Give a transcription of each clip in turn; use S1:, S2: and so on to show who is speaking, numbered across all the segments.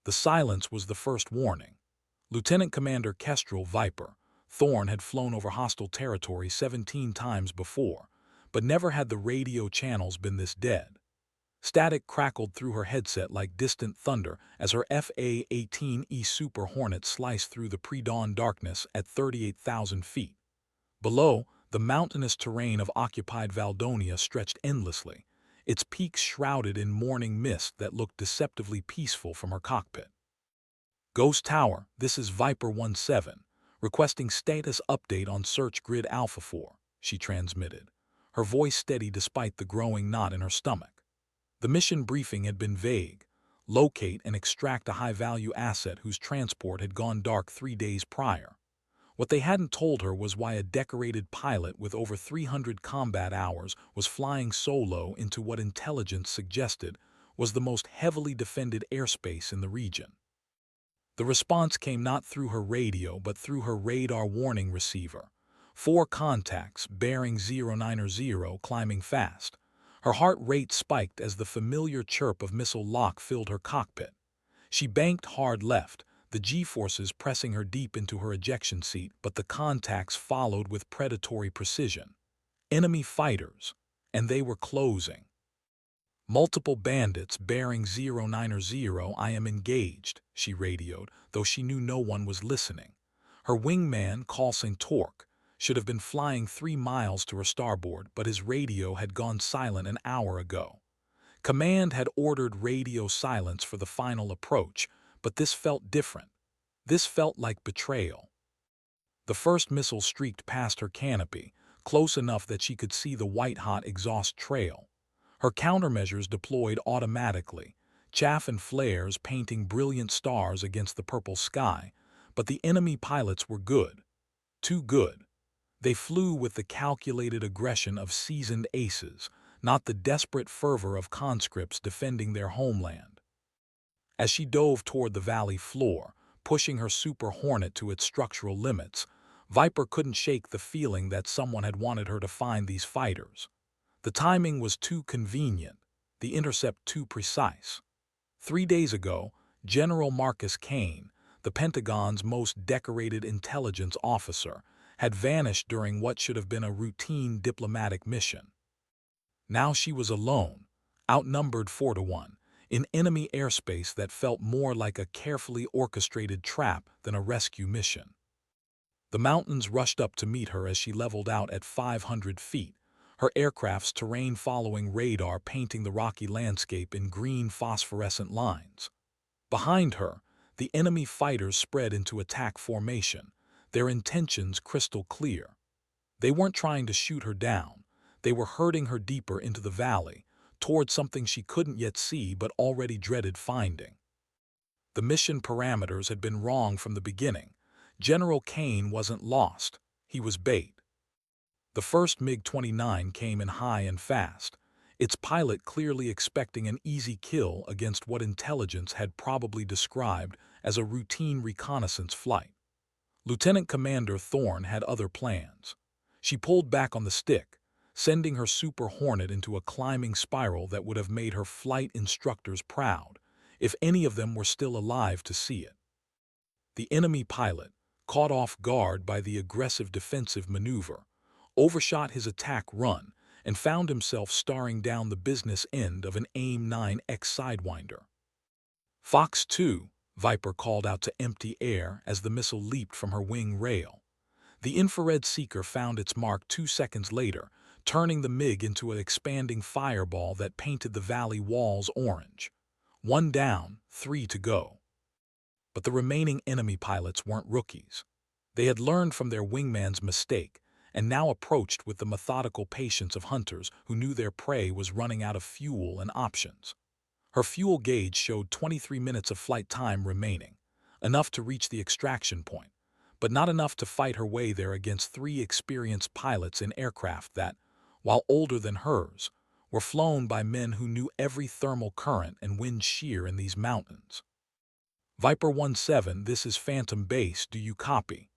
S1: The silence was the first warning. Lieutenant Commander Kestrel Viper Thorn had flown over hostile territory 17 times before, but never had the radio channels been this dead. Static crackled through her headset like distant thunder as her FA-18E Super Hornet sliced through the pre-dawn darkness at 38,000 feet. Below, the mountainous terrain of occupied Valdonia stretched endlessly, its peaks shrouded in morning mist that looked deceptively peaceful from her cockpit. Ghost Tower, this is Viper 17, requesting status update on Search Grid Alpha 4, she transmitted, her voice steady despite the growing knot in her stomach. The mission briefing had been vague: locate and extract a high-value asset whose transport had gone dark 3 days prior. What they hadn't told her was why a decorated pilot with over 300 combat hours was flying solo into what intelligence suggested was the most heavily defended airspace in the region. The response came not through her radio but through her radar warning receiver. 4 contacts, bearing 090, climbing fast. Her heart rate spiked as the familiar chirp of missile lock filled her cockpit. She banked hard left, the G-forces pressing her deep into her ejection seat, but the contacts followed with predatory precision. Enemy fighters, and they were closing. Multiple bandits bearing 090, I am engaged, she radioed, though she knew no one was listening. Her wingman, Coulson Torque, should have been flying 3 miles to her starboard, but his radio had gone silent an hour ago. Command had ordered radio silence for the final approach, but this felt different. This felt like betrayal. The first missile streaked past her canopy, close enough that she could see the white-hot exhaust trail. Her countermeasures deployed automatically, chaff and flares painting brilliant stars against the purple sky, but the enemy pilots were good. Too good. They flew with the calculated aggression of seasoned aces, not the desperate fervor of conscripts defending their homeland. As she dove toward the valley floor, pushing her Super Hornet to its structural limits, Viper couldn't shake the feeling that someone had wanted her to find these fighters. The timing was too convenient, the intercept too precise. 3 days ago, General Marcus Kane, the Pentagon's most decorated intelligence officer, had vanished during what should have been a routine diplomatic mission. Now she was alone, outnumbered 4-1, in enemy airspace that felt more like a carefully orchestrated trap than a rescue mission. The mountains rushed up to meet her as she leveled out at 500 feet, her aircraft's terrain-following radar painting the rocky landscape in green phosphorescent lines. Behind her, the enemy fighters spread into attack formation, their intentions crystal clear. They weren't trying to shoot her down, they were herding her deeper into the valley, toward something she couldn't yet see but already dreaded finding. The mission parameters had been wrong from the beginning. General Kane wasn't lost, he was bait. The first MiG-29 came in high and fast, its pilot clearly expecting an easy kill against what intelligence had probably described as a routine reconnaissance flight. Lieutenant Commander Thorn had other plans. She pulled back on the stick, sending her Super Hornet into a climbing spiral that would have made her flight instructors proud, if any of them were still alive to see it. The enemy pilot, caught off guard by the aggressive defensive maneuver, overshot his attack run and found himself staring down the business end of an AIM-9X Sidewinder. Fox 2, Viper called out to empty air as the missile leaped from her wing rail. The infrared seeker found its mark 2 seconds later, turning the MiG into an expanding fireball that painted the valley walls orange. 1 down, 3 to go. But the remaining enemy pilots weren't rookies. They had learned from their wingman's mistake and now approached with the methodical patience of hunters who knew their prey was running out of fuel and options. Her fuel gauge showed 23 minutes of flight time remaining, enough to reach the extraction point, but not enough to fight her way there against 3 experienced pilots in aircraft that, while older than hers, were flown by men who knew every thermal current and wind shear in these mountains. Viper 17, this is Phantom Base, do you copy?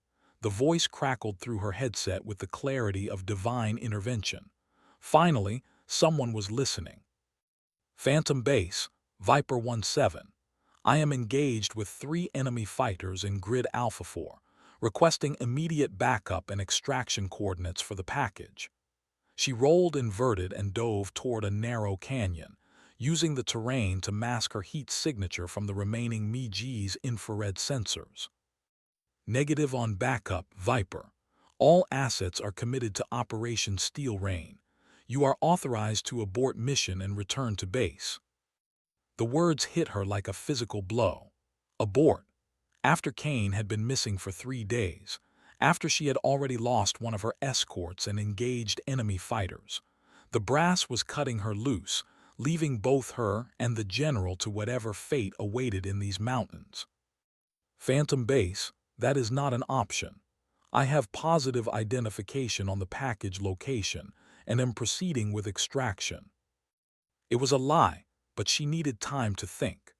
S1: The voice crackled through her headset with the clarity of divine intervention. Finally, someone was listening. Phantom Base, Viper 17. I am engaged with 3 enemy fighters in Grid Alpha 4, requesting immediate backup and extraction coordinates for the package. She rolled inverted and dove toward a narrow canyon, using the terrain to mask her heat signature from the remaining MiG's infrared sensors. Negative on backup, Viper. All assets are committed to Operation Steel Rain. You are authorized to abort mission and return to base. The words hit her like a physical blow. Abort. After Kane had been missing for 3 days, after she had already lost one of her escorts and engaged enemy fighters, the brass was cutting her loose, leaving both her and the general to whatever fate awaited in these mountains. Phantom Base, that is not an option. I have positive identification on the package location and am proceeding with extraction. It was a lie, but she needed time to think.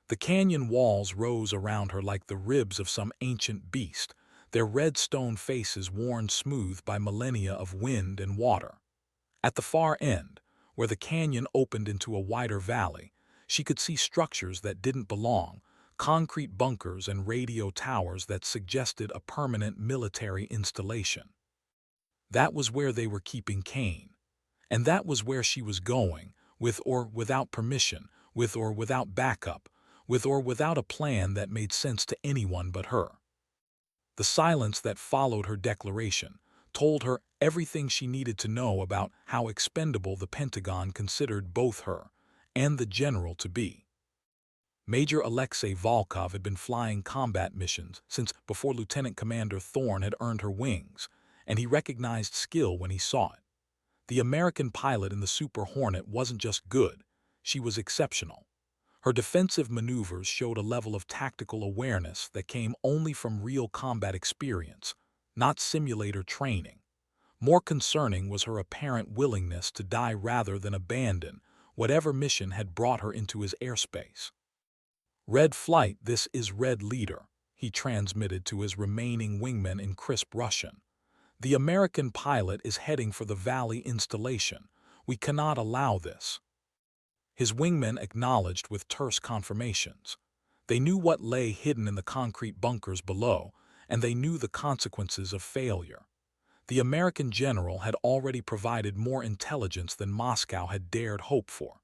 S1: The canyon walls rose around her like the ribs of some ancient beast, their red stone faces worn smooth by millennia of wind and water. At the far end, where the canyon opened into a wider valley, she could see structures that didn't belong, concrete bunkers and radio towers that suggested a permanent military installation. That was where they were keeping Kane. And that was where she was going, with or without permission, with or without backup, with or without a plan that made sense to anyone but her. The silence that followed her declaration told her everything she needed to know about how expendable the Pentagon considered both her and the general to be. Major Alexei Volkov had been flying combat missions since before Lieutenant Commander Thorne had earned her wings, and he recognized skill when he saw it. The American pilot in the Super Hornet wasn't just good, she was exceptional. Her defensive maneuvers showed a level of tactical awareness that came only from real combat experience, not simulator training. More concerning was her apparent willingness to die rather than abandon whatever mission had brought her into his airspace. "Red Flight, this is Red Leader," he transmitted to his remaining wingmen in crisp Russian. "The American pilot is heading for the Valley installation. We cannot allow this." His wingmen acknowledged with terse confirmations. They knew what lay hidden in the concrete bunkers below, and they knew the consequences of failure. The American general had already provided more intelligence than Moscow had dared hope for.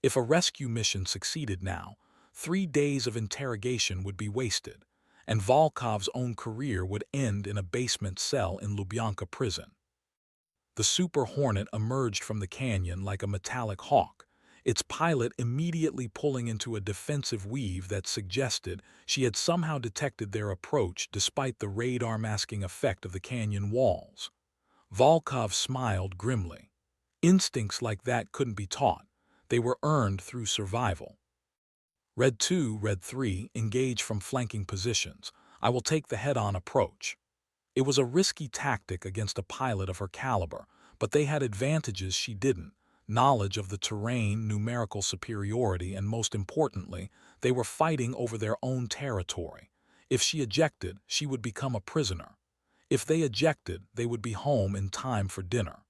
S1: If a rescue mission succeeded now, 3 days of interrogation would be wasted, and Volkov's own career would end in a basement cell in Lubyanka prison. The Super Hornet emerged from the canyon like a metallic hawk, its pilot immediately pulling into a defensive weave that suggested she had somehow detected their approach despite the radar-masking effect of the canyon walls. Volkov smiled grimly. Instincts like that couldn't be taught. They were earned through survival. Red 2, Red 3, engage from flanking positions. I will take the head-on approach. It was a risky tactic against a pilot of her caliber, but they had advantages she didn't: knowledge of the terrain, numerical superiority, and most importantly, they were fighting over their own territory. If she ejected, she would become a prisoner. If they ejected, they would be home in time for dinner.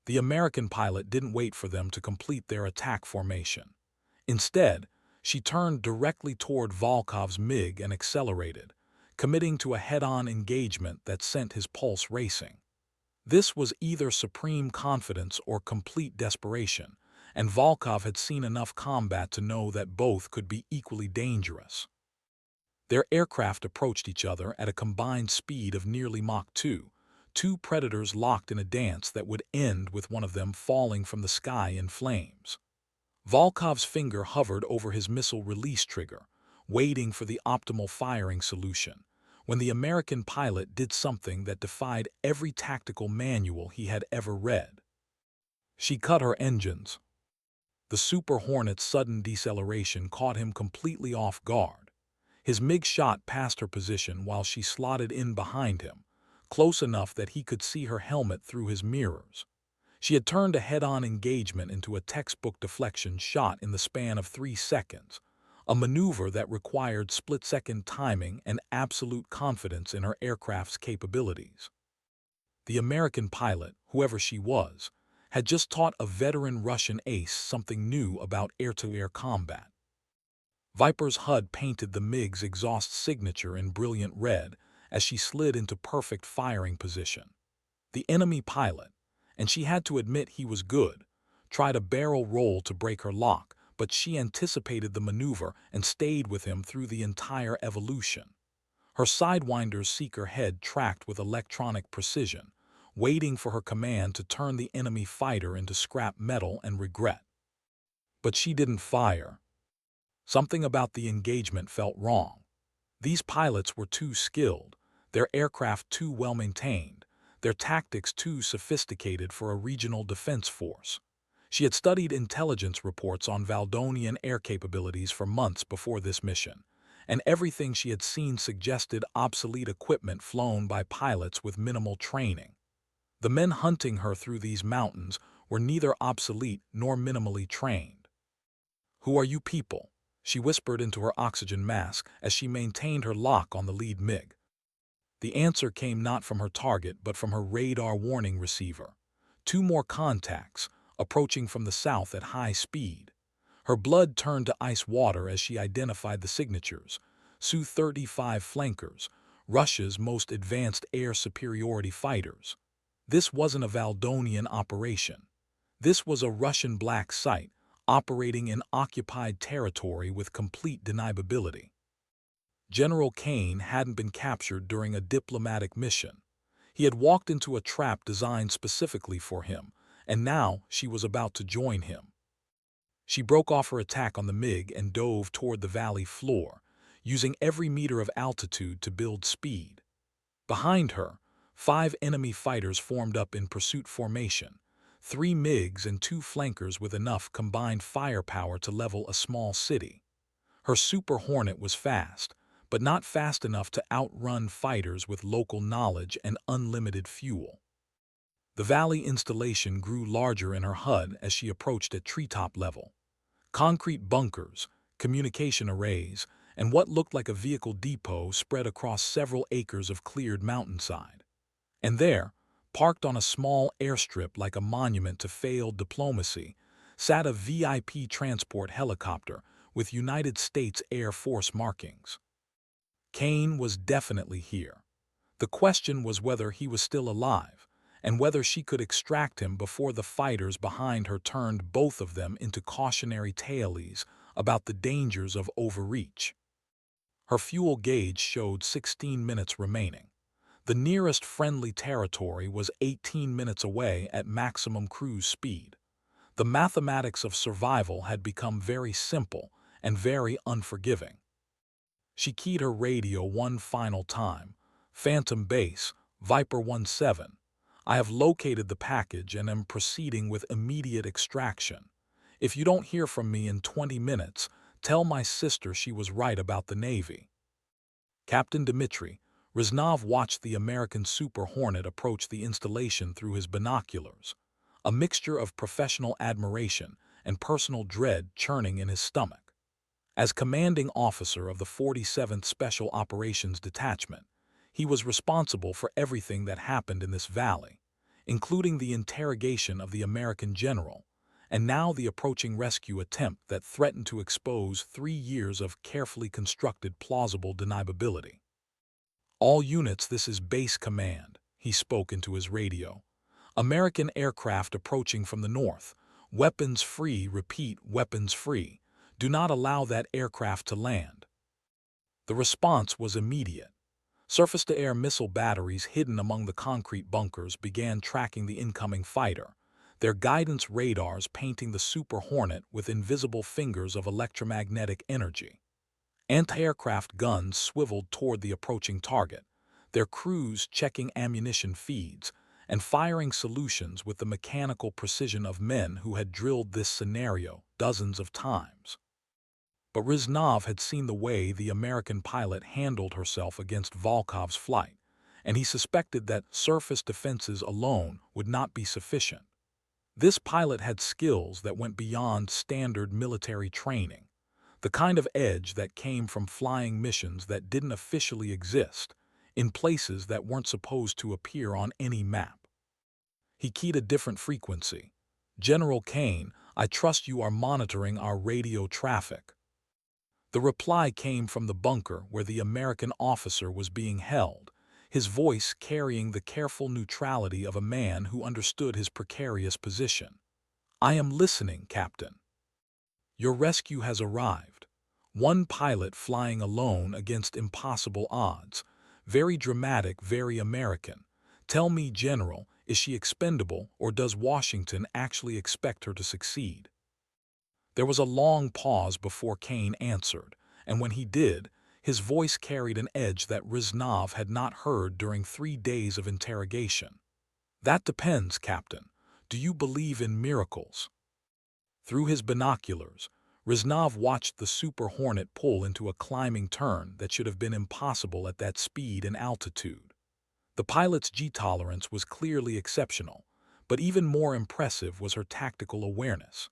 S1: The American pilot didn't wait for them to complete their attack formation. Instead, she turned directly toward Volkov's MiG and accelerated, committing to a head-on engagement that sent his pulse racing. This was either supreme confidence or complete desperation, and Volkov had seen enough combat to know that both could be equally dangerous. Their aircraft approached each other at a combined speed of nearly Mach 2, two predators locked in a dance that would end with one of them falling from the sky in flames. Volkov's finger hovered over his missile release trigger, waiting for the optimal firing solution, when the American pilot did something that defied every tactical manual he had ever read. She cut her engines. The Super Hornet's sudden deceleration caught him completely off guard. His MiG shot past her position while she slotted in behind him, close enough that he could see her helmet through his mirrors. She had turned a head-on engagement into a textbook deflection shot in the span of 3 seconds, a maneuver that required split-second timing and absolute confidence in her aircraft's capabilities. The American pilot, whoever she was, had just taught a veteran Russian ace something new about air-to-air combat. Viper's HUD painted the MiG's exhaust signature in brilliant red as she slid into perfect firing position. The enemy pilot, and she had to admit he was good, tried a barrel roll to break her lock, but she anticipated the maneuver and stayed with him through the entire evolution. Her Sidewinder's seeker head tracked with electronic precision, waiting for her command to turn the enemy fighter into scrap metal and regret. But she didn't fire. Something about the engagement felt wrong. These pilots were too skilled, their aircraft too well-maintained, their tactics too sophisticated for a regional defense force. She had studied intelligence reports on Valdonian air capabilities for months before this mission, and everything she had seen suggested obsolete equipment flown by pilots with minimal training. The men hunting her through these mountains were neither obsolete nor minimally trained. "Who are you people?" she whispered into her oxygen mask as she maintained her lock on the lead MiG. The answer came not from her target but from her radar warning receiver. Two more contacts, approaching from the south at high speed. Her blood turned to ice water as she identified the signatures. Su-35 flankers, Russia's most advanced air superiority fighters. This wasn't a Valdonian operation. This was a Russian black site, operating in occupied territory with complete deniability. General Kane hadn't been captured during a diplomatic mission. He had walked into a trap designed specifically for him, and now she was about to join him. She broke off her attack on the MiG and dove toward the valley floor, using every meter of altitude to build speed. Behind her, 5 enemy fighters formed up in pursuit formation, 3 MiGs and 2 flankers with enough combined firepower to level a small city. Her Super Hornet was fast, but not fast enough to outrun fighters with local knowledge and unlimited fuel. The valley installation grew larger in her HUD as she approached at treetop level. Concrete bunkers, communication arrays, and what looked like a vehicle depot spread across several acres of cleared mountainside. And there, parked on a small airstrip like a monument to failed diplomacy, sat a VIP transport helicopter with United States Air Force markings. Kane was definitely here. The question was whether he was still alive, and whether she could extract him before the fighters behind her turned both of them into cautionary tales about the dangers of overreach. Her fuel gauge showed 16 minutes remaining. The nearest friendly territory was 18 minutes away at maximum cruise speed. The mathematics of survival had become very simple and very unforgiving. She keyed her radio one final time. "Phantom Base, Viper 17. I have located the package and am proceeding with immediate extraction. If you don't hear from me in 20 minutes, tell my sister she was right about the Navy." Captain Dmitry Reznov watched the American Super Hornet approach the installation through his binoculars, a mixture of professional admiration and personal dread churning in his stomach. As commanding officer of the 47th Special Operations Detachment, he was responsible for everything that happened in this valley, including the interrogation of the American general, and now the approaching rescue attempt that threatened to expose 3 years of carefully constructed plausible deniability. "All units, this is base command," he spoke into his radio. "American aircraft approaching from the north. Weapons free, repeat, weapons free. Do not allow that aircraft to land." The response was immediate. Surface-to-air missile batteries hidden among the concrete bunkers began tracking the incoming fighter, their guidance radars painting the Super Hornet with invisible fingers of electromagnetic energy. Anti-aircraft guns swiveled toward the approaching target, their crews checking ammunition feeds and firing solutions with the mechanical precision of men who had drilled this scenario dozens of times. But Reznov had seen the way the American pilot handled herself against Volkov's flight, and he suspected that surface defenses alone would not be sufficient. This pilot had skills that went beyond standard military training, the kind of edge that came from flying missions that didn't officially exist, in places that weren't supposed to appear on any map. He keyed a different frequency. "General Kane, I trust you are monitoring our radio traffic." The reply came from the bunker where the American officer was being held, his voice carrying the careful neutrality of a man who understood his precarious position. "I am listening, Captain. Your rescue has arrived. One pilot flying alone against impossible odds. Very dramatic, very American. Tell me, General, is she expendable, or does Washington actually expect her to succeed?" There was a long pause before Kane answered, and when he did, his voice carried an edge that Reznov had not heard during 3 days of interrogation. "That depends, Captain. Do you believe in miracles?" Through his binoculars, Reznov watched the Super Hornet pull into a climbing turn that should have been impossible at that speed and altitude. The pilot's G-tolerance was clearly exceptional, but even more impressive was her tactical awareness.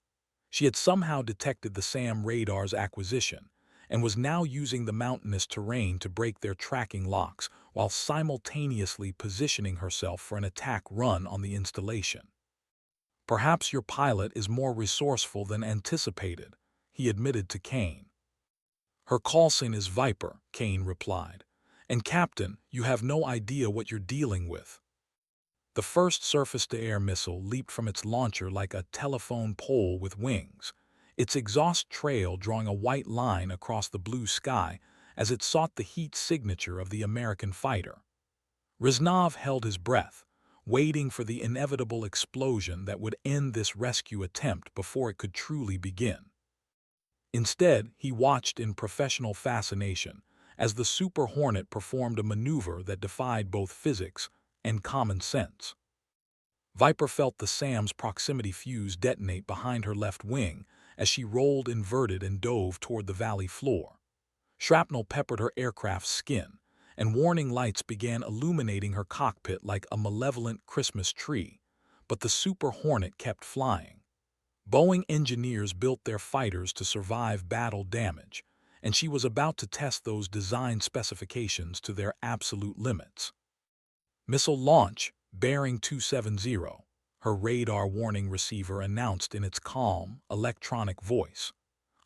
S1: She had somehow detected the SAM radar's acquisition and was now using the mountainous terrain to break their tracking locks while simultaneously positioning herself for an attack run on the installation. "Perhaps your pilot is more resourceful than anticipated," he admitted to Kane. "Her call sign is Viper," Kane replied. "And Captain, you have no idea what you're dealing with." The first surface-to-air missile leaped from its launcher like a telephone pole with wings, its exhaust trail drawing a white line across the blue sky as it sought the heat signature of the American fighter. Reznov held his breath, waiting for the inevitable explosion that would end this rescue attempt before it could truly begin. Instead, he watched in professional fascination as the Super Hornet performed a maneuver that defied both physics and common sense. Viper felt the SAM's proximity fuse detonate behind her left wing as she rolled inverted and dove toward the valley floor. Shrapnel peppered her aircraft's skin, and warning lights began illuminating her cockpit like a malevolent Christmas tree, but the Super Hornet kept flying. Boeing engineers built their fighters to survive battle damage, and she was about to test those design specifications to their absolute limits. "Missile launch, bearing 270, her radar warning receiver announced in its calm, electronic voice.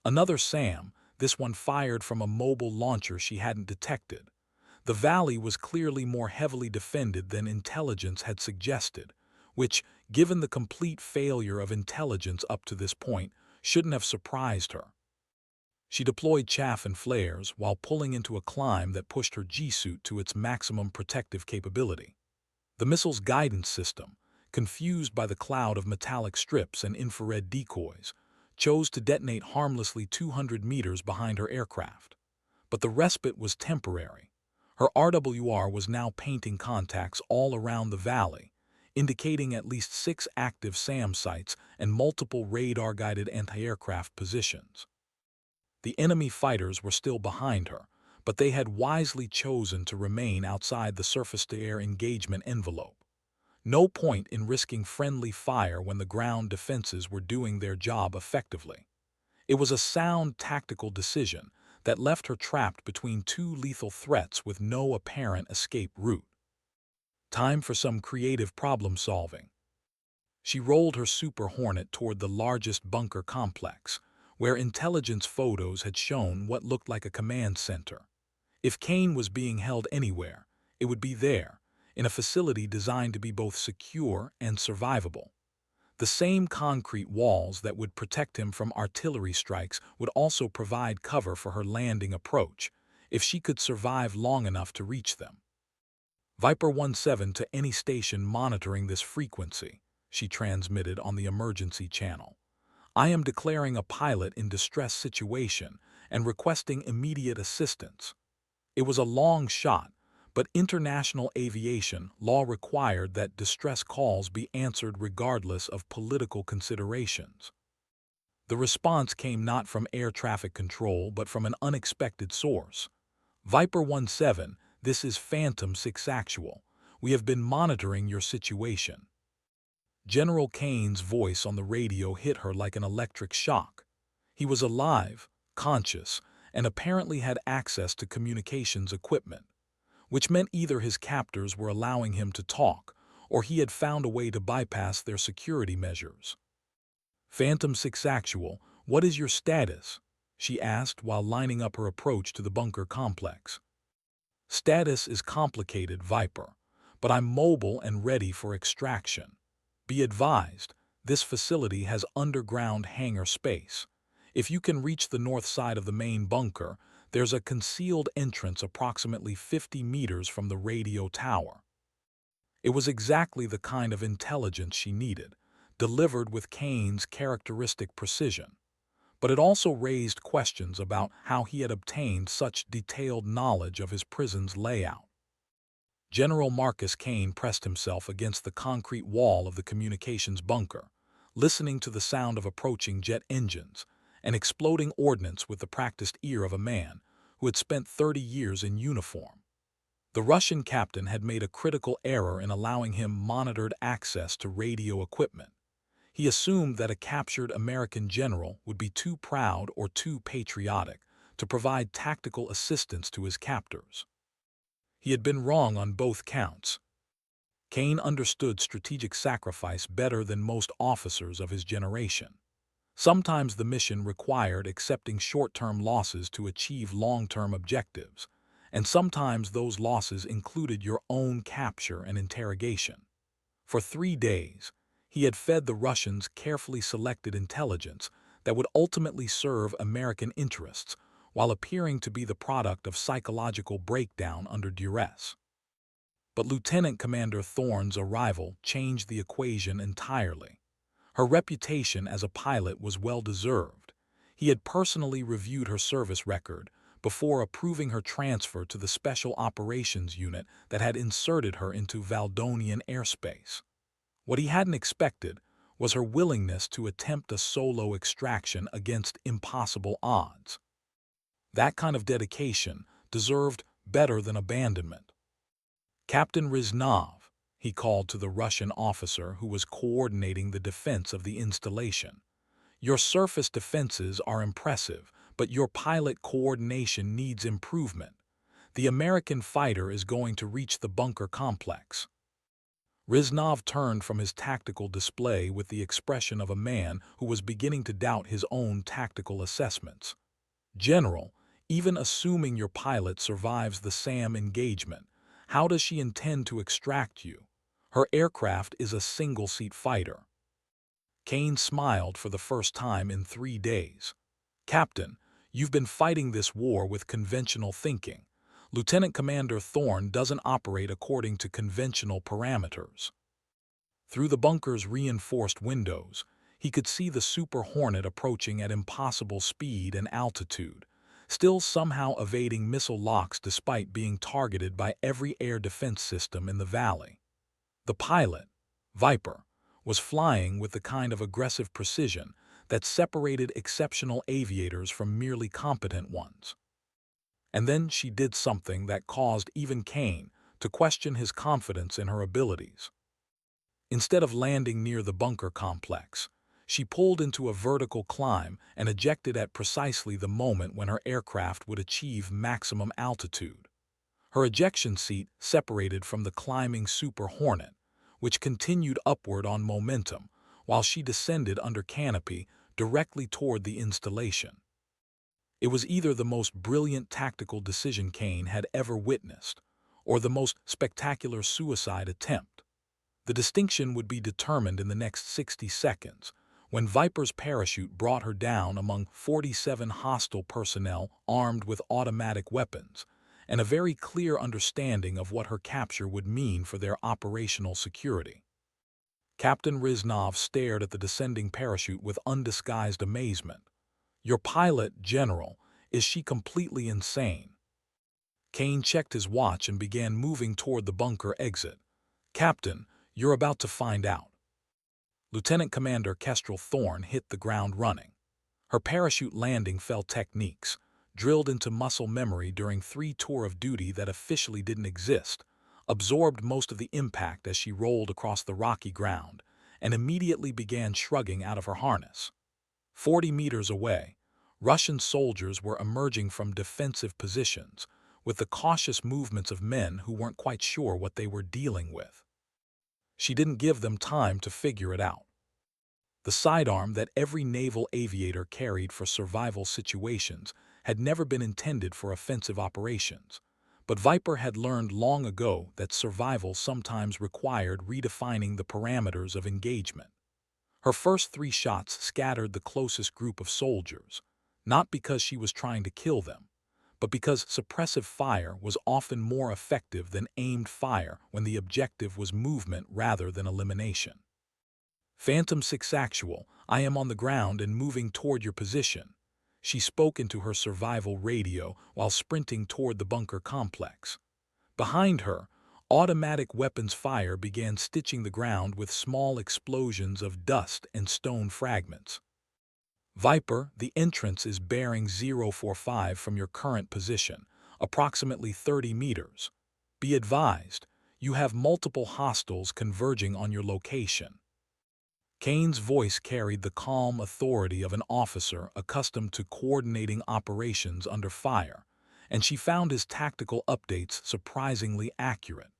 S1: Another SAM, this one fired from a mobile launcher she hadn't detected. The valley was clearly more heavily defended than intelligence had suggested, which, given the complete failure of intelligence up to this point, shouldn't have surprised her. She deployed chaff and flares while pulling into a climb that pushed her G-suit to its maximum protective capability. The missile's guidance system, confused by the cloud of metallic strips and infrared decoys, chose to detonate harmlessly 200 meters behind her aircraft. But the respite was temporary. Her RWR was now painting contacts all around the valley, indicating at least 6 active SAM sites and multiple radar-guided anti-aircraft positions. The enemy fighters were still behind her, but they had wisely chosen to remain outside the surface-to-air engagement envelope. No point in risking friendly fire when the ground defenses were doing their job effectively. It was a sound tactical decision that left her trapped between 2 lethal threats with no apparent escape route. Time for some creative problem-solving. She rolled her Super Hornet toward the largest bunker complex, where intelligence photos had shown what looked like a command center. If Kane was being held anywhere, it would be there, in a facility designed to be both secure and survivable. The same concrete walls that would protect him from artillery strikes would also provide cover for her landing approach, if she could survive long enough to reach them. "Viper 17 to any station monitoring this frequency," she transmitted on the emergency channel. "I am declaring a pilot in distress situation and requesting immediate assistance." It was a long shot, but international aviation law required that distress calls be answered regardless of political considerations. The response came not from air traffic control but from an unexpected source. "Viper 17, this is Phantom 6 Actual. We have been monitoring your situation." General Kane's voice on the radio hit her like an electric shock. He was alive, conscious, and apparently had access to communications equipment, which meant either his captors were allowing him to talk, or he had found a way to bypass their security measures. "Phantom 6 Actual, what is your status?" she asked while lining up her approach to the bunker complex. Status is complicated, Viper, but I'm mobile and ready for extraction. Be advised, this facility has underground hangar space. If you can reach the north side of the main bunker, there's a concealed entrance approximately 50 meters from the radio tower. It was exactly the kind of intelligence she needed, delivered with Kane's characteristic precision. But it also raised questions about how he had obtained such detailed knowledge of his prison's layout. General Marcus Kane pressed himself against the concrete wall of the communications bunker, listening to the sound of approaching jet engines and exploding ordnance with the practiced ear of a man who had spent 30 years in uniform. The Russian captain had made a critical error in allowing him monitored access to radio equipment. He assumed that a captured American general would be too proud or too patriotic to provide tactical assistance to his captors. He had been wrong on both counts. Kane understood strategic sacrifice better than most officers of his generation. Sometimes the mission required accepting short-term losses to achieve long-term objectives, and sometimes those losses included your own capture and interrogation. For 3 days, he had fed the Russians carefully selected intelligence that would ultimately serve American interests while appearing to be the product of psychological breakdown under duress. But Lieutenant Commander Thorne's arrival changed the equation entirely. Her reputation as a pilot was well-deserved. He had personally reviewed her service record before approving her transfer to the Special Operations Unit that had inserted her into Valdonian airspace. What he hadn't expected was her willingness to attempt a solo extraction against impossible odds. That kind of dedication deserved better than abandonment. Captain Riznov, he called to the Russian officer who was coordinating the defense of the installation. Your surface defenses are impressive, but your pilot coordination needs improvement. The American fighter is going to reach the bunker complex. Riznov turned from his tactical display with the expression of a man who was beginning to doubt his own tactical assessments. General, even assuming your pilot survives the SAM engagement, how does she intend to extract you? Her aircraft is a single-seat fighter. Kane smiled for the first time in 3 days. Captain, you've been fighting this war with conventional thinking. Lieutenant Commander Thorne doesn't operate according to conventional parameters. Through the bunker's reinforced windows, he could see the Super Hornet approaching at impossible speed and altitude, still somehow evading missile locks despite being targeted by every air defense system in the valley. The pilot, Viper, was flying with the kind of aggressive precision that separated exceptional aviators from merely competent ones. And then she did something that caused even Kane to question his confidence in her abilities. Instead of landing near the bunker complex, she pulled into a vertical climb and ejected at precisely the moment when her aircraft would achieve maximum altitude. Her ejection seat separated from the climbing Super Hornet, which continued upward on momentum, while she descended under canopy directly toward the installation. It was either the most brilliant tactical decision Kane had ever witnessed, or the most spectacular suicide attempt. The distinction would be determined in the next 60 seconds, when Viper's parachute brought her down among 47 hostile personnel armed with automatic weapons, and a very clear understanding of what her capture would mean for their operational security. Captain Riznov stared at the descending parachute with undisguised amazement. Your pilot, General, is she completely insane? Kane checked his watch and began moving toward the bunker exit. Captain, you're about to find out. Lieutenant Commander Kestrel Thorne hit the ground running. Her parachute landing fell techniques, drilled into muscle memory during 3 tours of duty that officially didn't exist, absorbed most of the impact as she rolled across the rocky ground, and immediately began shrugging out of her harness. 40 meters away, Russian soldiers were emerging from defensive positions, with the cautious movements of men who weren't quite sure what they were dealing with. She didn't give them time to figure it out. The sidearm that every naval aviator carried for survival situations had never been intended for offensive operations. But Viper had learned long ago that survival sometimes required redefining the parameters of engagement. Her first 3 shots scattered the closest group of soldiers, not because she was trying to kill them, but because suppressive fire was often more effective than aimed fire when the objective was movement rather than elimination. Phantom 6 Actual, I am on the ground and moving toward your position. She spoke into her survival radio while sprinting toward the bunker complex. Behind her, automatic weapons fire began stitching the ground with small explosions of dust and stone fragments. Viper, the entrance is bearing 045 from your current position, approximately 30 meters. Be advised, you have multiple hostiles converging on your location. Kane's voice carried the calm authority of an officer accustomed to coordinating operations under fire, and she found his tactical updates surprisingly accurate.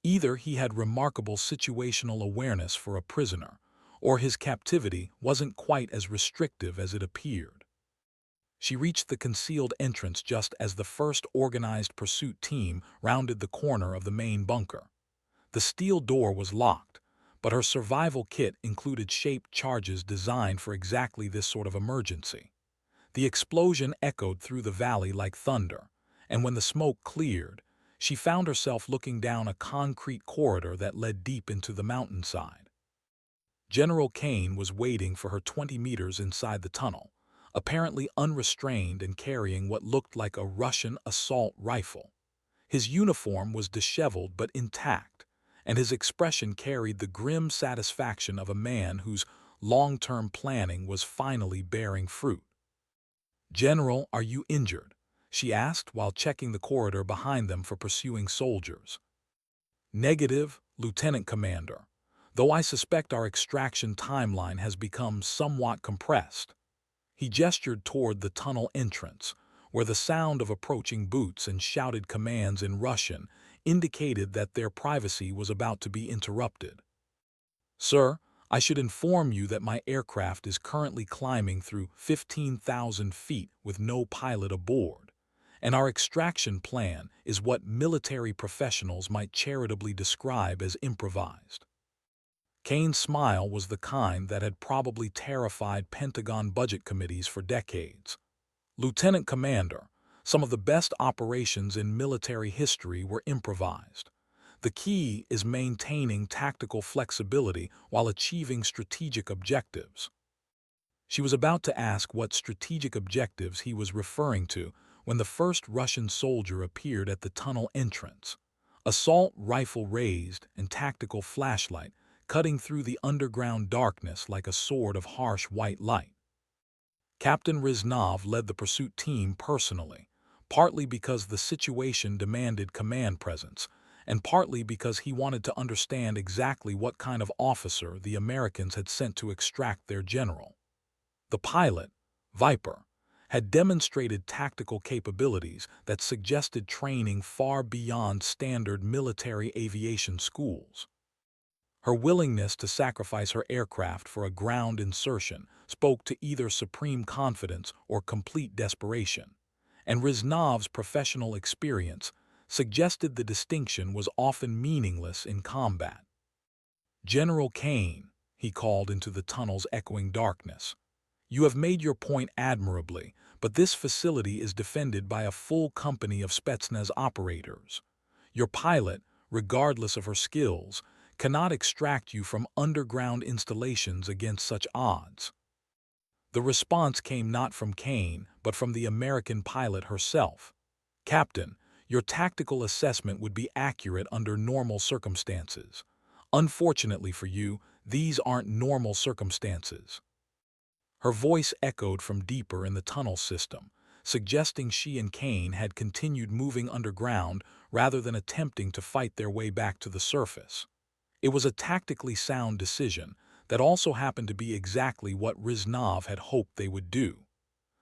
S1: Either he had remarkable situational awareness for a prisoner, or his captivity wasn't quite as restrictive as it appeared. She reached the concealed entrance just as the first organized pursuit team rounded the corner of the main bunker. The steel door was locked, but her survival kit included shaped charges designed for exactly this sort of emergency. The explosion echoed through the valley like thunder, and when the smoke cleared, she found herself looking down a concrete corridor that led deep into the mountainside. General Kane was waiting for her 20 meters inside the tunnel, apparently unrestrained and carrying what looked like a Russian assault rifle. His uniform was disheveled but intact, and his expression carried the grim satisfaction of a man whose long-term planning was finally bearing fruit. "General, are you injured?" she asked while checking the corridor behind them for pursuing soldiers. "Negative, Lieutenant Commander, though I suspect our extraction timeline has become somewhat compressed." He gestured toward the tunnel entrance, where the sound of approaching boots and shouted commands in Russian indicated that their privacy was about to be interrupted. "Sir, I should inform you that my aircraft is currently climbing through 15,000 feet with no pilot aboard, and our extraction plan is what military professionals might charitably describe as improvised." Kane's smile was the kind that had probably terrified Pentagon budget committees for decades. "Lieutenant Commander, some of the best operations in military history were improvised. The key is maintaining tactical flexibility while achieving strategic objectives." She was about to ask what strategic objectives he was referring to when the first Russian soldier appeared at the tunnel entrance. Assault rifle raised and tactical flashlight cutting through the underground darkness like a sword of harsh white light. Captain Riznov led the pursuit team personally, partly because the situation demanded command presence, and partly because he wanted to understand exactly what kind of officer the Americans had sent to extract their general. The pilot, Viper, had demonstrated tactical capabilities that suggested training far beyond standard military aviation schools. Her willingness to sacrifice her aircraft for a ground insertion spoke to either supreme confidence or complete desperation, and Riznov's professional experience suggested the distinction was often meaningless in combat. "General Kane," he called into the tunnel's echoing darkness, "you have made your point admirably, but this facility is defended by a full company of Spetsnaz operators. Your pilot, regardless of her skills, cannot extract you from underground installations against such odds." The response came not from Kane, but from the American pilot herself. "Captain, your tactical assessment would be accurate under normal circumstances. Unfortunately for you, these aren't normal circumstances." Her voice echoed from deeper in the tunnel system, suggesting she and Kane had continued moving underground rather than attempting to fight their way back to the surface. It was a tactically sound decision that also happened to be exactly what Riznov had hoped they would do.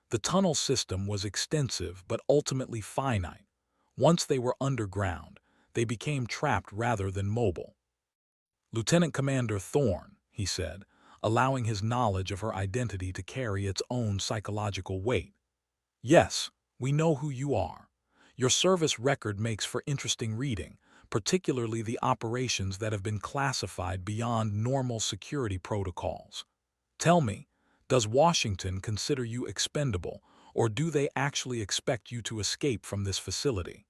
S1: The tunnel system was extensive but ultimately finite. Once they were underground, they became trapped rather than mobile. "Lieutenant Commander Thorne," he said, allowing his knowledge of her identity to carry its own psychological weight. "Yes, we know who you are. Your service record makes for interesting reading, particularly the operations that have been classified beyond normal security protocols. Tell me, does Washington consider you expendable, or do they actually expect you to escape from this facility?"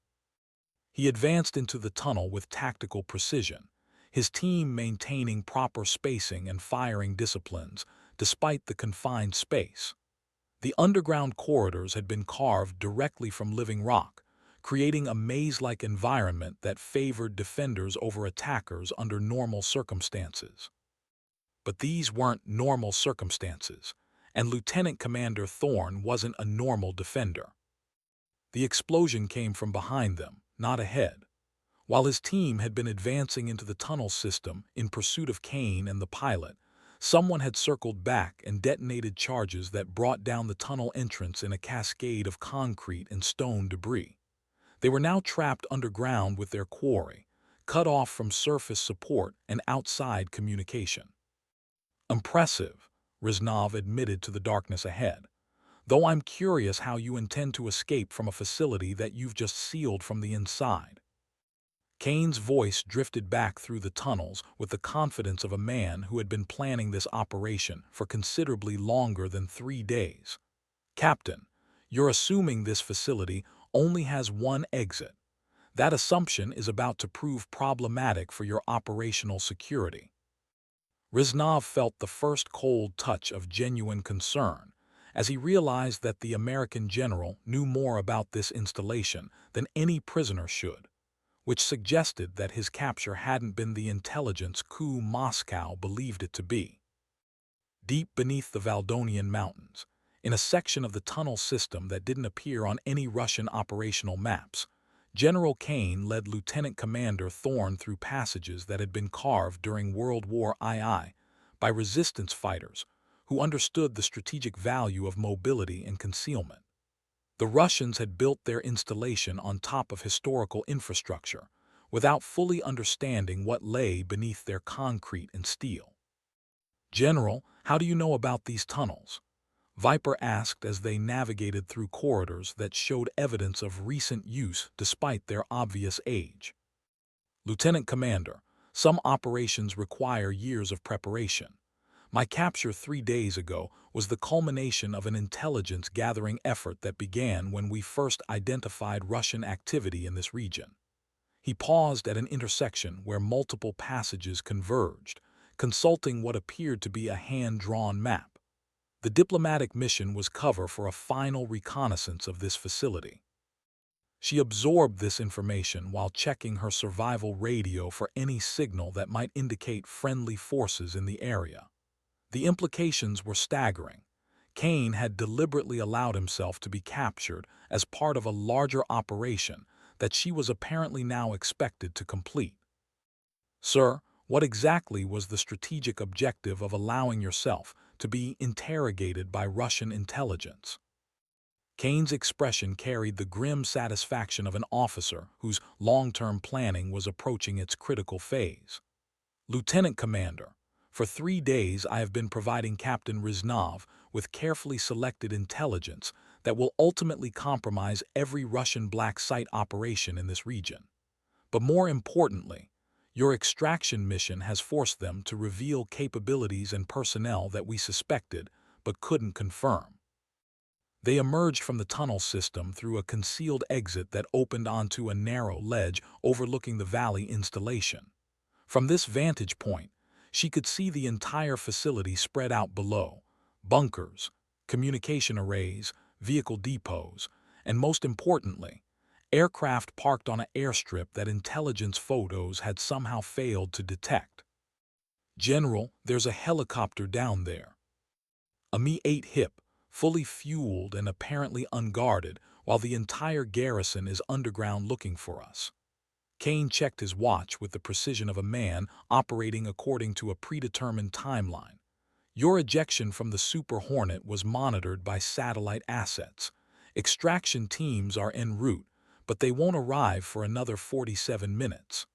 S1: He advanced into the tunnel with tactical precision, his team maintaining proper spacing and firing disciplines despite the confined space. The underground corridors had been carved directly from living rock, creating a maze-like environment that favored defenders over attackers under normal circumstances. But these weren't normal circumstances, and Lieutenant Commander Thorne wasn't a normal defender. The explosion came from behind them, not ahead. While his team had been advancing into the tunnel system in pursuit of Kane and the pilot, someone had circled back and detonated charges that brought down the tunnel entrance in a cascade of concrete and stone debris. They were now trapped underground with their quarry, cut off from surface support and outside communication. "Impressive," Reznov admitted to the darkness ahead, "though I'm curious how you intend to escape from a facility that you've just sealed from the inside." Kane's voice drifted back through the tunnels with the confidence of a man who had been planning this operation for considerably longer than 3 days. "Captain, you're assuming this facility only has one exit. That assumption is about to prove problematic for your operational security." Reznov felt the first cold touch of genuine concern as he realized that the American general knew more about this installation than any prisoner should, which suggested that his capture hadn't been the intelligence coup Moscow believed it to be. Deep beneath the Valdonian Mountains, in a section of the tunnel system that didn't appear on any Russian operational maps, General Kane led Lieutenant Commander Thorne through passages that had been carved during World War II by resistance fighters who understood the strategic value of mobility and concealment. The Russians had built their installation on top of historical infrastructure, without fully understanding what lay beneath their concrete and steel. "General, how do you know about these tunnels?" Viper asked as they navigated through corridors that showed evidence of recent use despite their obvious age. "Lieutenant Commander, some operations require years of preparation. My capture 3 days ago was the culmination of an intelligence-gathering effort that began when we first identified Russian activity in this region." He paused at an intersection where multiple passages converged, consulting what appeared to be a hand-drawn map. The diplomatic mission was cover for a final reconnaissance of this facility. She absorbed this information while checking her survival radio for any signal that might indicate friendly forces in the area. The implications were staggering. Kane had deliberately allowed himself to be captured as part of a larger operation that she was apparently now expected to complete. "Sir, what exactly was the strategic objective of allowing yourself to be interrogated by Russian intelligence?" Kane's expression carried the grim satisfaction of an officer whose long-term planning was approaching its critical phase. "Lieutenant Commander, for 3 days I have been providing Captain Reznov with carefully selected intelligence that will ultimately compromise every Russian black site operation in this region. But more importantly, your extraction mission has forced them to reveal capabilities and personnel that we suspected but couldn't confirm. They emerged from the tunnel system through a concealed exit that opened onto a narrow ledge overlooking the valley installation. From this vantage point, she could see the entire facility spread out below: bunkers, communication arrays, vehicle depots, and most importantly, aircraft parked on an airstrip that intelligence photos had somehow failed to detect. "General, there's a helicopter down there." A Mi-8 hip, fully fueled and apparently unguarded, while the entire garrison is underground looking for us. Kane checked his watch with the precision of a man operating according to a predetermined timeline. "Your ejection from the Super Hornet was monitored by satellite assets. Extraction teams are en route, but they won't arrive for another 47 minutes."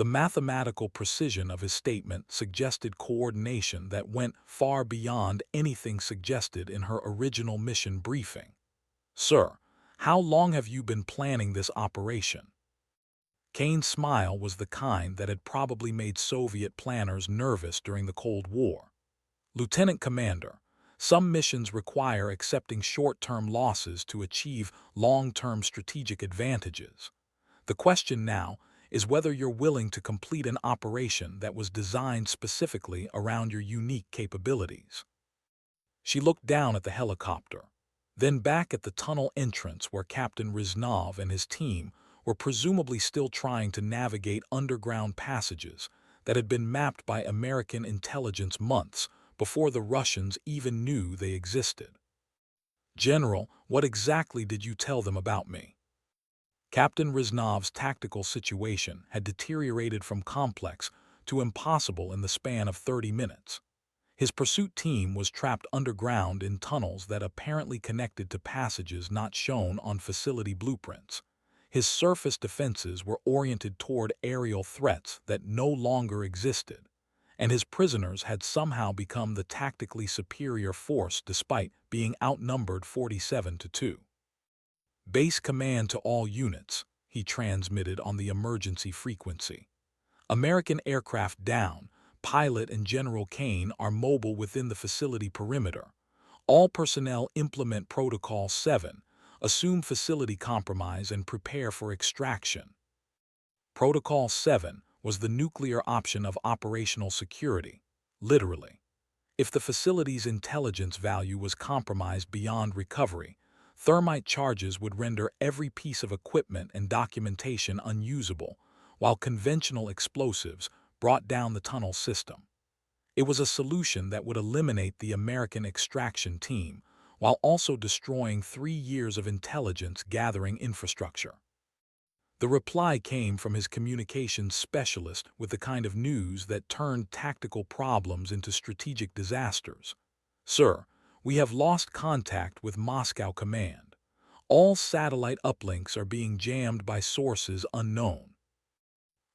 S1: The mathematical precision of his statement suggested coordination that went far beyond anything suggested in her original mission briefing. "Sir, how long have you been planning this operation?" Kane's smile was the kind that had probably made Soviet planners nervous during the Cold War. "Lieutenant Commander, some missions require accepting short-term losses to achieve long-term strategic advantages. The question now is whether you're willing to complete an operation that was designed specifically around your unique capabilities." She looked down at the helicopter, then back at the tunnel entrance where Captain Riznov and his team were presumably still trying to navigate underground passages that had been mapped by American intelligence months before the Russians even knew they existed. "General, what exactly did you tell them about me?" Captain Riznov's tactical situation had deteriorated from complex to impossible in the span of 30 minutes. His pursuit team was trapped underground in tunnels that apparently connected to passages not shown on facility blueprints. His surface defenses were oriented toward aerial threats that no longer existed, and his prisoners had somehow become the tactically superior force despite being outnumbered 47-2. "Base command to all units," he transmitted on the emergency frequency. "American aircraft down. Pilot and General Kane are mobile within the facility perimeter. All personnel implement Protocol 7, assume facility compromise and prepare for extraction." Protocol 7 was the nuclear option of operational security, literally. If the facility's intelligence value was compromised beyond recovery, thermite charges would render every piece of equipment and documentation unusable, while conventional explosives brought down the tunnel system. It was a solution that would eliminate the American extraction team, while also destroying 3 years of intelligence gathering infrastructure. The reply came from his communications specialist with the kind of news that turned tactical problems into strategic disasters. "Sir, we have lost contact with Moscow Command. All satellite uplinks are being jammed by sources unknown."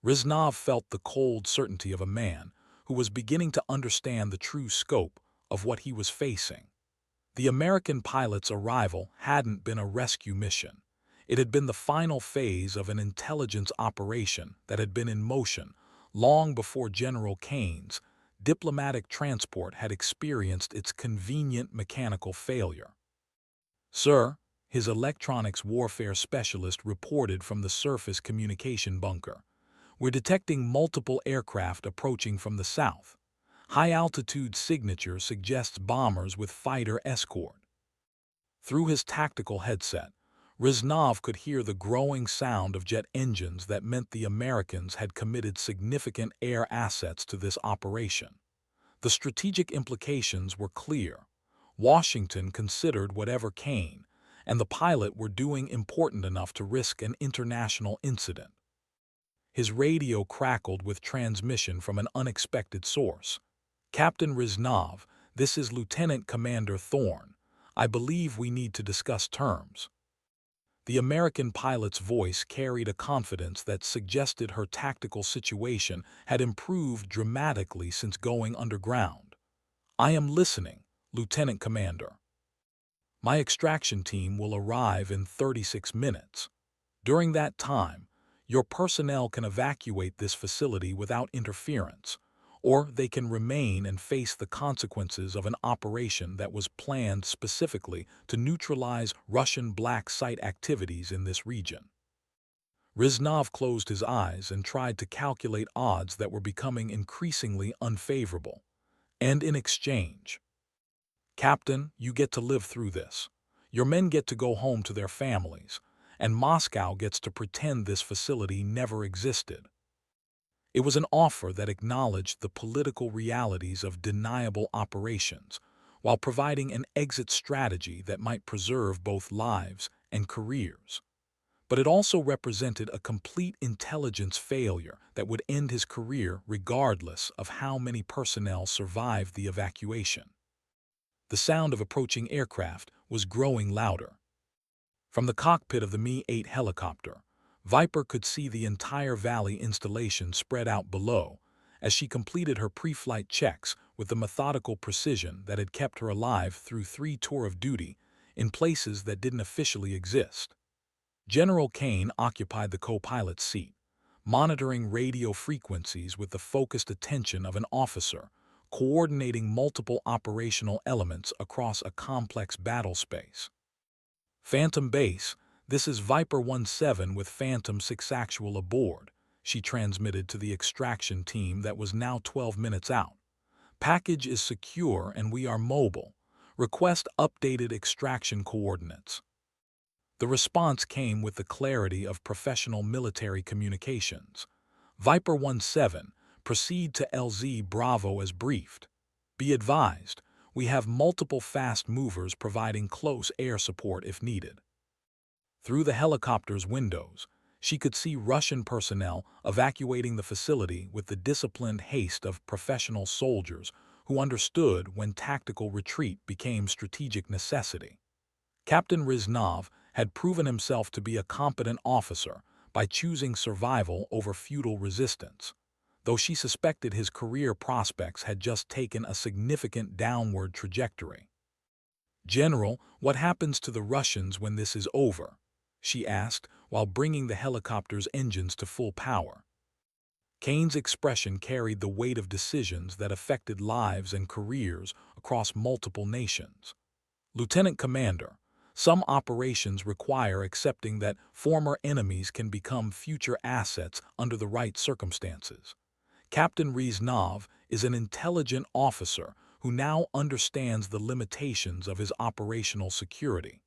S1: Riznov felt the cold certainty of a man who was beginning to understand the true scope of what he was facing. The American pilot's arrival hadn't been a rescue mission. It had been the final phase of an intelligence operation that had been in motion long before General Kane's diplomatic transport had experienced its convenient mechanical failure. "Sir," his electronics warfare specialist reported from the surface communication bunker, "we're detecting multiple aircraft approaching from the south. High-altitude signature suggests bombers with fighter escort." Through his tactical headset, Riznov could hear the growing sound of jet engines that meant the Americans had committed significant air assets to this operation. The strategic implications were clear. Washington considered whatever Kane and the pilot were doing important enough to risk an international incident. His radio crackled with transmission from an unexpected source. "Captain Riznov, this is Lieutenant Commander Thorne. I believe we need to discuss terms." The American pilot's voice carried a confidence that suggested her tactical situation had improved dramatically since going underground. "I am listening, Lieutenant Commander. My extraction team will arrive in 36 minutes. During that time, your personnel can evacuate this facility without interference, or they can remain and face the consequences of an operation that was planned specifically to neutralize Russian black site activities in this region." Riznov closed his eyes and tried to calculate odds that were becoming increasingly unfavorable. "And in exchange, Captain, you get to live through this. Your men get to go home to their families, and Moscow gets to pretend this facility never existed." It was an offer that acknowledged the political realities of deniable operations, while providing an exit strategy that might preserve both lives and careers. But it also represented a complete intelligence failure that would end his career regardless of how many personnel survived the evacuation. The sound of approaching aircraft was growing louder. From the cockpit of the Mi-8 helicopter, Viper could see the entire Valley installation spread out below as she completed her pre-flight checks with the methodical precision that had kept her alive through 3 tours of duty in places that didn't officially exist. General Kane occupied the co-pilot's seat, monitoring radio frequencies with the focused attention of an officer, coordinating multiple operational elements across a complex battle space. Phantom Base, this is Viper 17 with Phantom 6 actual aboard, she transmitted to the extraction team that was now 12 minutes out. Package is secure and we are mobile. Request updated extraction coordinates. The response came with the clarity of professional military communications. Viper 17, proceed to LZ Bravo as briefed. Be advised, we have multiple fast movers providing close air support if needed. Through the helicopter's windows, she could see Russian personnel evacuating the facility with the disciplined haste of professional soldiers who understood when tactical retreat became strategic necessity. Captain Riznov had proven himself to be a competent officer by choosing survival over futile resistance, though she suspected his career prospects had just taken a significant downward trajectory. "General, what happens to the Russians when this is over?" she asked while bringing the helicopter's engines to full power. Kane's expression carried the weight of decisions that affected lives and careers across multiple nations. "Lieutenant Commander, some operations require accepting that former enemies can become future assets under the right circumstances. Captain Riznov is an intelligent officer who now understands the limitations of his operational security."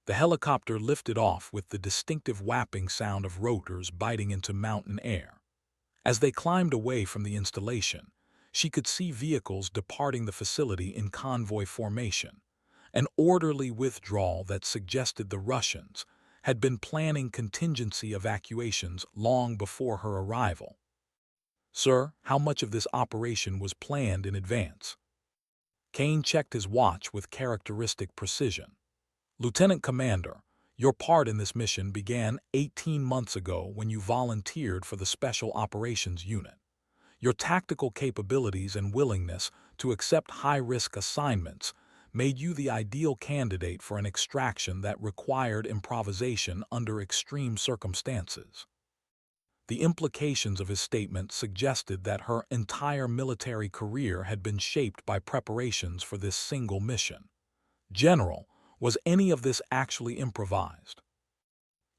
S1: The helicopter lifted off with the distinctive whapping sound of rotors biting into mountain air. As they climbed away from the installation, she could see vehicles departing the facility in convoy formation, an orderly withdrawal that suggested the Russians had been planning contingency evacuations long before her arrival. "Sir, how much of this operation was planned in advance?" Kane checked his watch with characteristic precision. "Lieutenant Commander, your part in this mission began 18 months ago when you volunteered for the Special Operations Unit. Your tactical capabilities and willingness to accept high-risk assignments made you the ideal candidate for an extraction that required improvisation under extreme circumstances." The implications of his statement suggested that her entire military career had been shaped by preparations for this single mission. "General, was any of this actually improvised?"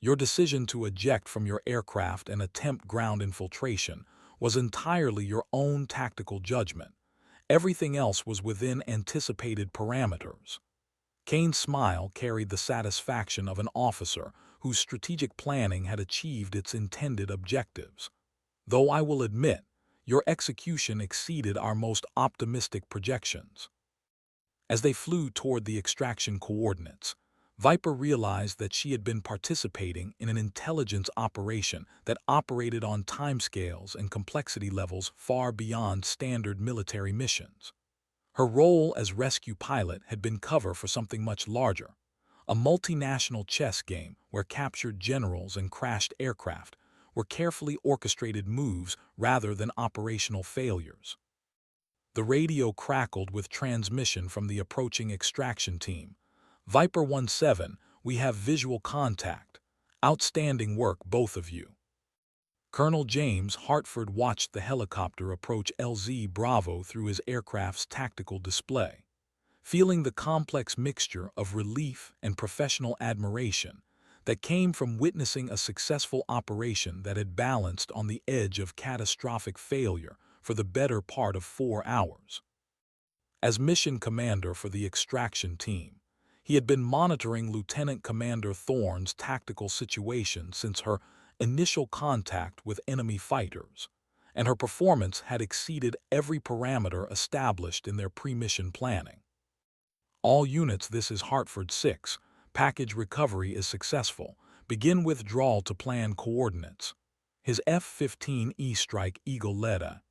S1: "Your decision to eject from your aircraft and attempt ground infiltration was entirely your own tactical judgment. Everything else was within anticipated parameters." Kane's smile carried the satisfaction of an officer whose strategic planning had achieved its intended objectives. "Though I will admit, your execution exceeded our most optimistic projections." As they flew toward the extraction coordinates, Viper realized that she had been participating in an intelligence operation that operated on timescales and complexity levels far beyond standard military missions. Her role as rescue pilot had been cover for something much larger, a multinational chess game where captured generals and crashed aircraft were carefully orchestrated moves rather than operational failures. The radio crackled with transmission from the approaching extraction team. "Viper 17, we have visual contact. Outstanding work, both of you." Colonel James Hartford watched the helicopter approach LZ Bravo through his aircraft's tactical display. Feeling the complex mixture of relief and professional admiration that came from witnessing a successful operation that had balanced on the edge of catastrophic failure for the better part of 4 hours. As mission commander for the extraction team, he had been monitoring Lieutenant Commander Thorne's tactical situation since her initial contact with enemy fighters, and her performance had exceeded every parameter established in their pre-mission planning. "All units, this is Hartford 6. Package recovery is successful. Begin withdrawal to plan coordinates." His F-15E Strike Eagle led a